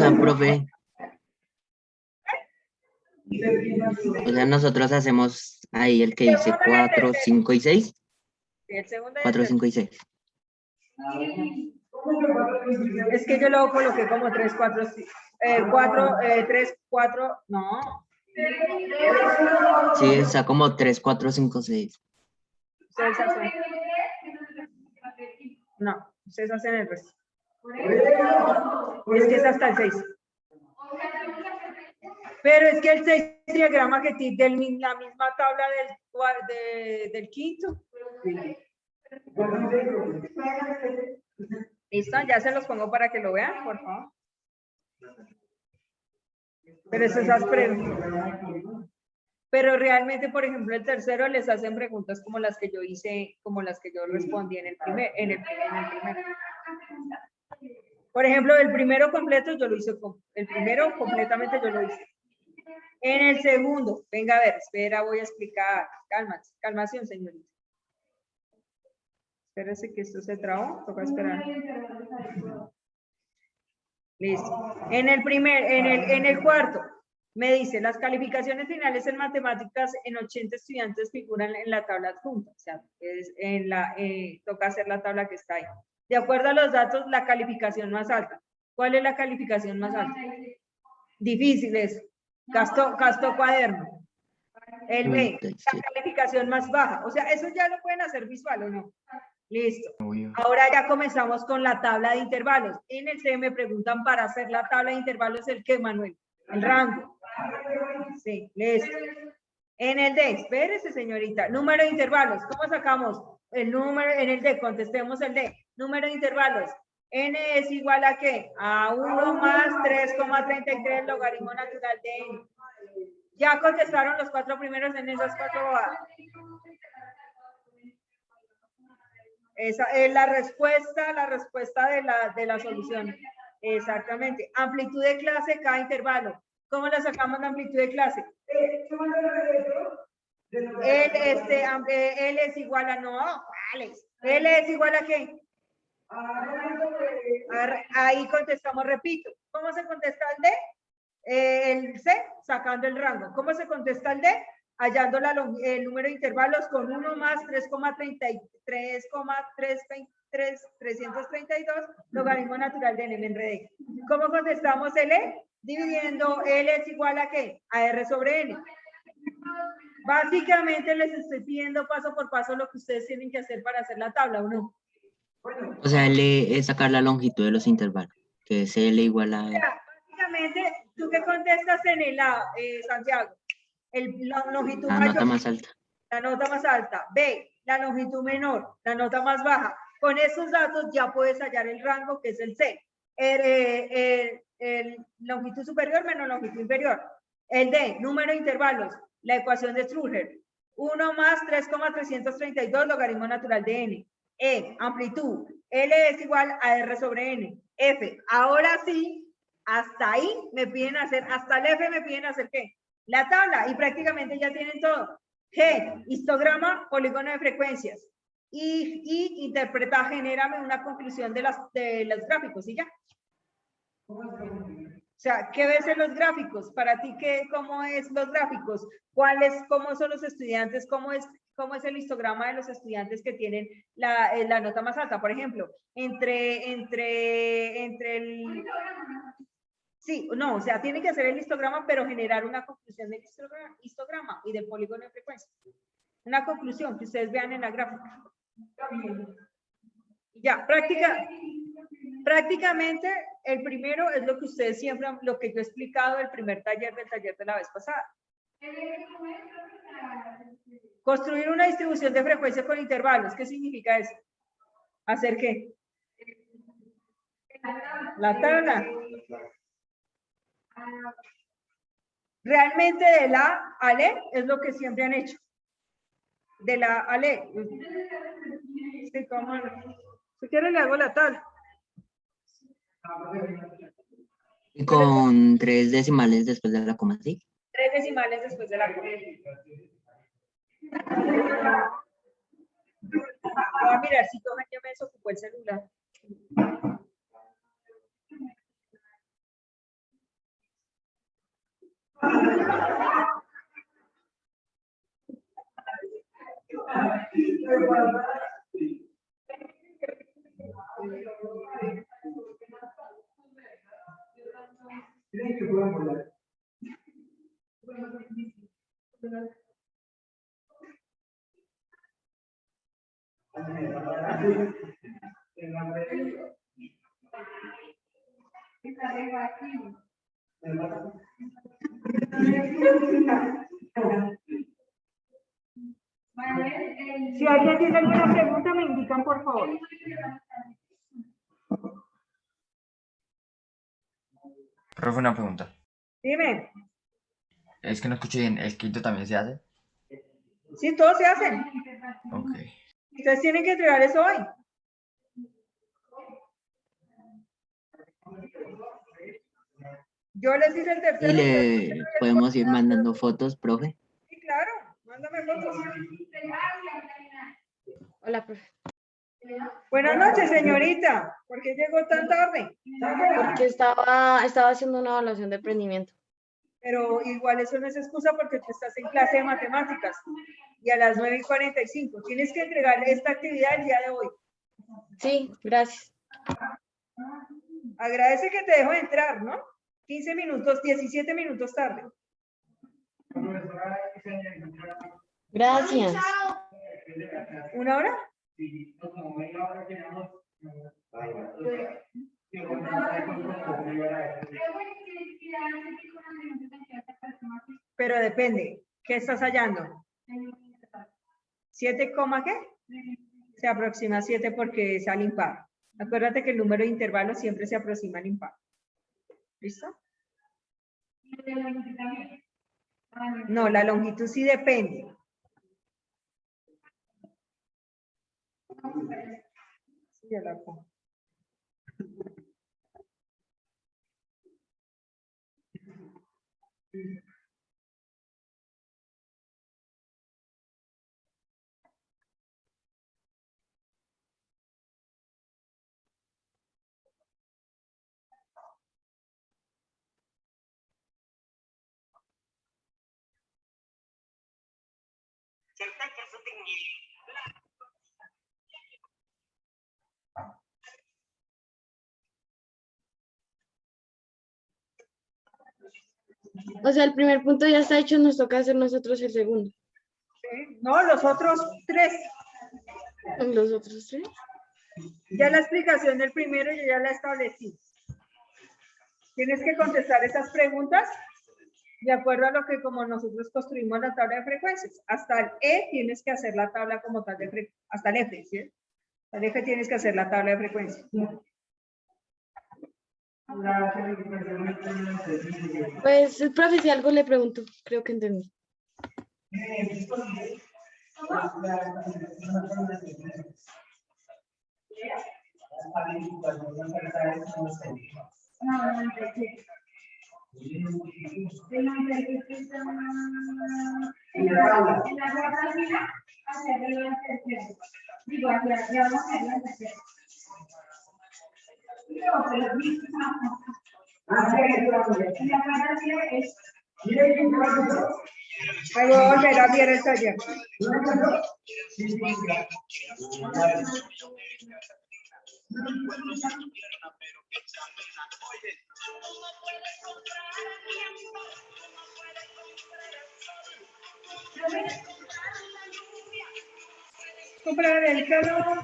sea, profe, o sea, nosotros hacemos ahí el que dice 4, 5 y 6. El segundo y el 4, 5 y 6. Es que yo lo coloqué como 3, 4, 3, 4, no. Sí, está como 3, 4, 5, 6. Ustedes hacen. No, ustedes hacen el resto. Es que es hasta el 6. Pero es que el 6 diagrama que tiene la misma tabla del quinto. ¿Listo? Ya se los pongo para que lo vean, por favor. Pero eso es Pero realmente, por ejemplo, el tercero les hacen preguntas como las que yo hice, como las que yo respondí en el primero. Por ejemplo, el primero completo yo lo hice, el primero completamente yo lo hice. En el segundo, venga a ver, espera, voy a explicar. Calmación, señorita. Espérese que esto se trabó, toca esperar. Listo. En el cuarto, me dice, las calificaciones finales en matemáticas en 80 estudiantes figuran en la tabla adjunta. O sea, toca hacer la tabla que está ahí. De acuerdo a los datos, la calificación más alta. ¿Cuál es la calificación más alta? Difícil eso. Gasto cuaderno. El B, la calificación más baja. O sea, eso ya lo pueden hacer visual, ¿o no? Listo. Ahora ya comenzamos con la tabla de intervalos. En el C me preguntan para hacer la tabla de intervalos, ¿el qué, Manuel? El rango. Sí, listo. En el D, espérese, señorita. Número de intervalos. ¿Cómo sacamos el número? En el D, contestemos el D. Número de intervalos. N es igual a ¿qué? A 1 más 3,33 logaritmo natural de N. Ya contestaron los 4 primeros en esas 4 bobadas. Esa es la respuesta de la solución. Exactamente. Amplitud de clase cada intervalo. ¿Cómo la sacamos de amplitud de clase? L es igual a no, ¿cuáles? L es igual a ¿qué? Ahí contestamos, repito. ¿Cómo se contesta el D? El C, sacando el rango. ¿Cómo se contesta el D? Hallando el número de intervalos con 1 más 332 logaritmo natural de N, me enredé. ¿Cómo contestamos el E? Dividiendo L es igual a ¿qué? A R sobre N. Básicamente les estoy pidiendo paso por paso lo que ustedes tienen que hacer para hacer la tabla, ¿o no? O sea, L es sacar la longitud de los intervalos, que es L igual a... Básicamente, ¿tú qué contestas en el A, Santiago? La longitud La mayor. nota más alta. La nota más alta. B, la longitud menor, la nota más baja. Con esos datos ya puedes hallar el rango, que es el C. El longitud superior menos longitud inferior. El D, número de intervalos, la ecuación de Strudel. 1 más 3,332 logaritmo natural de N. E, amplitud. L es igual a R sobre N. F, ahora sí, hasta ahí me piden hacer, hasta el F me piden hacer ¿qué? La tabla, y prácticamente ya tienen todo. G, histograma, polígono de frecuencias. Y interpreta, genérame una conclusión de los gráficos, ¿y ya? O sea, ¿qué ves en los gráficos? Para ti, ¿cómo es los gráficos? ¿Cómo son los estudiantes? ¿Cómo es el histograma de los estudiantes que tienen la nota más alta? Por ejemplo, entre el... Sí, no, o sea, tiene que hacer el histograma, pero generar una conclusión del histograma y del polígono de frecuencia. Una conclusión que ustedes vean en la gráfica. Ya, prácticamente el primero es lo que ustedes siempre, lo que yo he explicado el primer taller del taller de la vez pasada. Construir una distribución de frecuencia con intervalos. ¿Qué significa eso? ¿Hacer qué? La tabla. Realmente de la a L es lo que siempre han hecho. De la a L. Sí, ¿cómo? Si quiere le hago la tabla. Y con 3 decimales después de la coma, ¿sí? 3 decimales después de la coma. Voy a mirar si Toja ya me desocupó el celular. Si alguien tiene alguna pregunta, me indican, por favor. Profe, una pregunta. Dime. Es que no escuché bien. ¿El quinto también se hace? Sí, todos se hacen. Ok. Ustedes tienen que entregar eso hoy. Yo les hice el Y tercero. le podemos ir mandando fotos, profe. Sí, claro. Mándame fotos. Hola, profe. Buenas noches, señorita. ¿Por qué llegó tan tarde? Porque estaba haciendo una evaluación de rendimiento. Pero igual eso no es excusa porque tú estás en clase de matemáticas. Y a las 9:45 tienes que entregarle esta actividad el día de hoy. Sí, gracias. Agradece que te dejo entrar, ¿no? 15 minutos, 17 minutos tarde. Gracias. ¿Una hora? Pero depende. ¿Qué estás hallando? 7, ¿qué? Se aproxima a 7 porque es al impar. Acuérdate que el número de intervalos siempre se aproxima al impar. ¿Listo? No, la longitud sí depende. Sí, ya la pongo. O sea, el primer punto ya está hecho, nos toca hacer nosotros el segundo. ¿Sí? No, los otros 3. Los otros tres. Ya la explicación del primero yo ya la establecí. Tienes que contestar esas preguntas de acuerdo a lo que como nosotros construimos la tabla de frecuencias. Hasta el E tienes que hacer la tabla como tal de frecuencia. Hasta el F, ¿sí? Hasta el F tienes que hacer la tabla de frecuencia. Pues el profe, si algo le pregunto, creo que entendí. Ahí voy a volver a abrir el taller. Comprar el calor.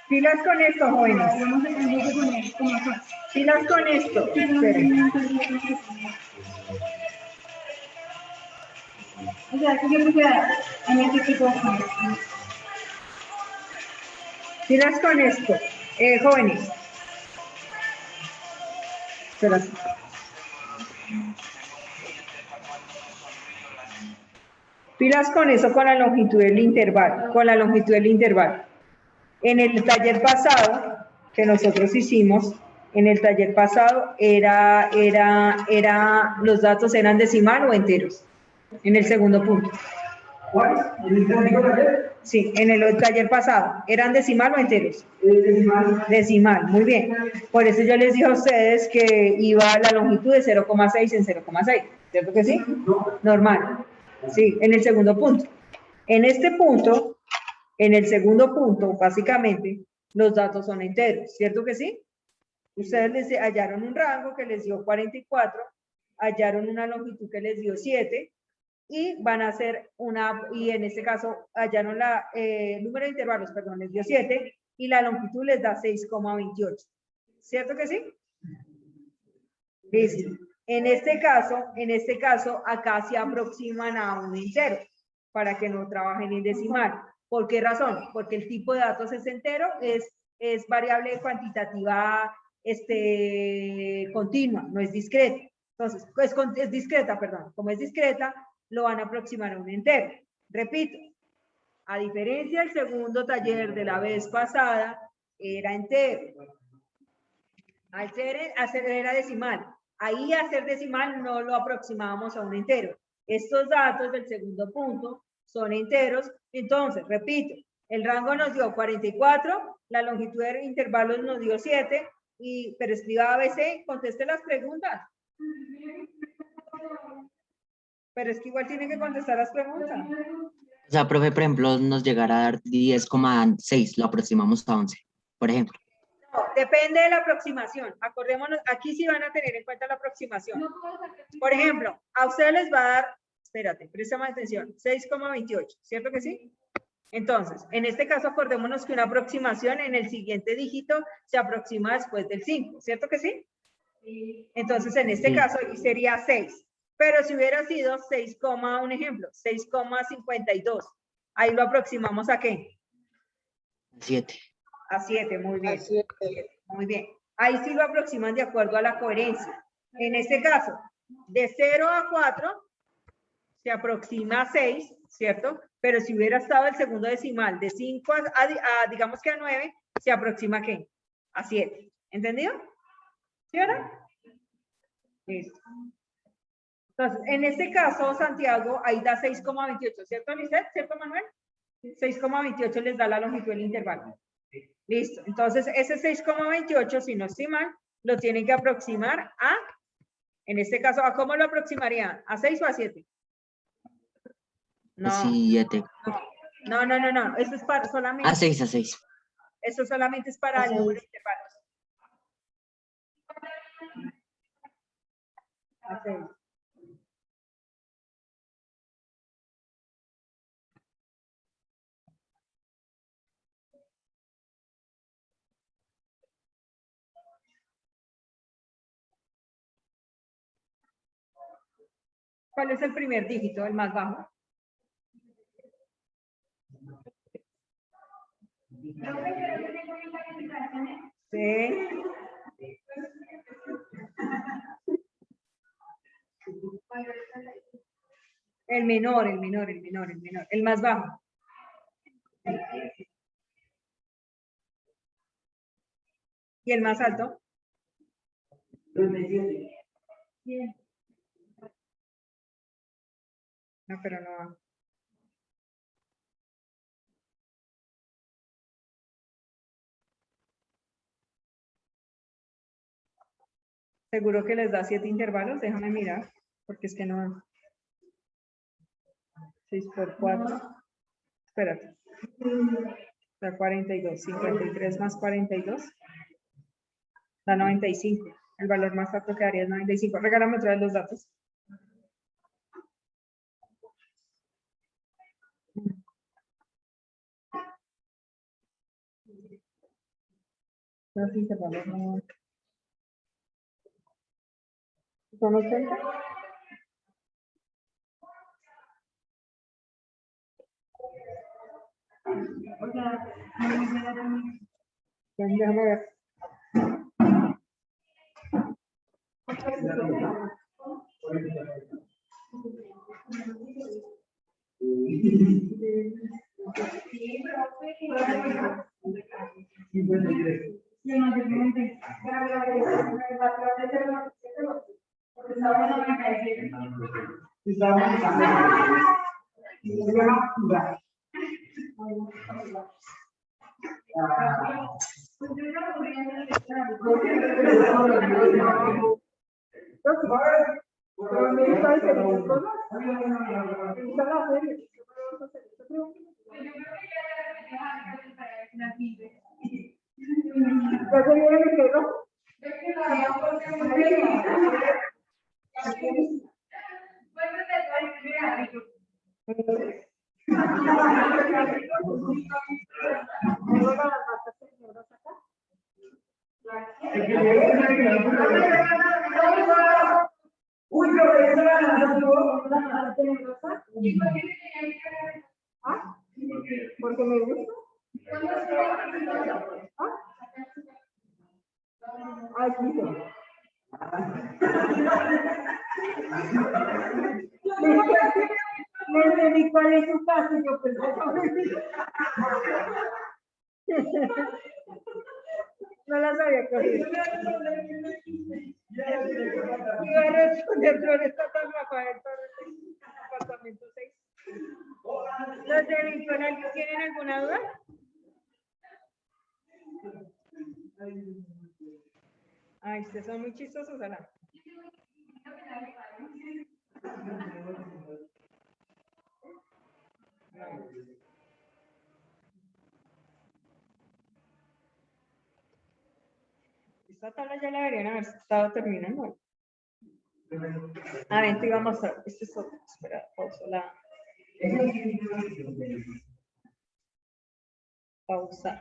Pilas con esto, jóvenes. Pilas con esto. Esperen. O sea, que yo me queda en este tipo de cosas. Pilas con esto. Jóvenes. Espera. Pilas con eso, con la longitud del intervalo. Con la longitud del intervalo. En el taller pasado que nosotros hicimos, los datos eran decimal o enteros. En el segundo punto. ¿Cuál? ¿En el único taller? Sí, en el taller pasado. ¿Eran decimal o enteros? Decimal. Decimal, muy bien. Por eso yo les dije a ustedes que iba a la longitud de 0,6 en 0,6. ¿Cierto que sí? No. Normal. Sí, en el segundo punto. En este punto, en el segundo punto, básicamente, los datos son enteros. ¿Cierto que sí? Ustedes les hallaron un rango que les dio 44, hallaron una longitud que les dio 7, y van a hacer y en este caso hallaron número de intervalos, perdón, les dio 7, y la longitud les da 6,28. ¿Cierto que sí? Listo. En este caso, acá se aproximan a un entero, para que no trabajen en decimal. ¿Por qué razón? Porque el tipo de datos es entero, es variable cuantitativa continua, no es discreta. Entonces, es discreta, perdón. Como es discreta, lo van a aproximar a un entero. Repito, a diferencia del segundo taller de la vez pasada, era entero. Hacer era decimal. Ahí hacer decimal no lo aproximábamos a un entero. Estos datos del segundo punto son enteros. Entonces, repito, el rango nos dio 44, la longitud de intervalos nos dio 7, pero escriba ABC, conteste las preguntas. Pero es que igual tiene que contestar las preguntas. O sea, profe, por ejemplo, nos llegará a dar 10,6, lo aproximamos a 11, por ejemplo. No, depende de la aproximación. Acordémonos, aquí sí van a tener en cuenta la aproximación. Por ejemplo, a ustedes les va a dar, espérate, presta más atención, 6,28, ¿cierto que sí? Entonces, en este caso, acordémonos que una aproximación en el siguiente dígito se aproxima después del 5, ¿cierto que sí? Entonces, en este caso, sería 6. Pero si hubiera sido 6, un ejemplo, 6,52, ahí lo aproximamos ¿a qué? 7. A 7, muy bien. Muy bien. Ahí sí lo aproximan de acuerdo a la coherencia. En este caso, de 0 a 4 se aproxima a 6, ¿cierto? Pero si hubiera estado el segundo decimal de 5 digamos que a 9, se aproxima ¿a qué? A 7. ¿Entendido? ¿Sí ahora? Listo. Entonces, en este caso, Santiago, ahí da 6,28, ¿cierto, Lisset? ¿Cierto, Manuel? 6,28 les da la longitud del intervalo. Listo. Entonces, ese 6,28, si no estoy mal, lo tienen que aproximar a, en este caso, ¿a cómo lo aproximarían? ¿A 6 o a 7? No. 7. No. Esto es para solamente. A 6, a 6. Esto solamente es para el número de intervalos. A 6. ¿Cuál es el primer dígito, el más bajo? Sí. El menor, el más bajo. ¿Y el más alto? 37. No, pero no. Seguro que les da 7 intervalos, déjame mirar, porque es que no. 6 por 4. Espérate. Da 42. 53 más 42. Da 95. El valor más alto que daría es 95. Regálame otra vez los datos. Los intervalos no. ¿Son 80? O sea, Déjame ver. se llama jugar. Pero me gusta hacer esas cosas. Me gusta la serie. Ya se viene mi quedo. Uy, pero esa la ¿Ah? Porque me gusta. ¿Ah? Ay, sí. Me dedico a su casa y yo pensé no la sabía coger. Iba a responder Floresta San Rafael Torres, apartamento 6. ¿Los de Vinconal tienen alguna duda? Ay, ustedes son muy chistosos, ¿verdad? Esta tabla ya la deberían haber estado terminando. A ver, vamos a ver. Este es otro. Espera, pausa la. Pausa.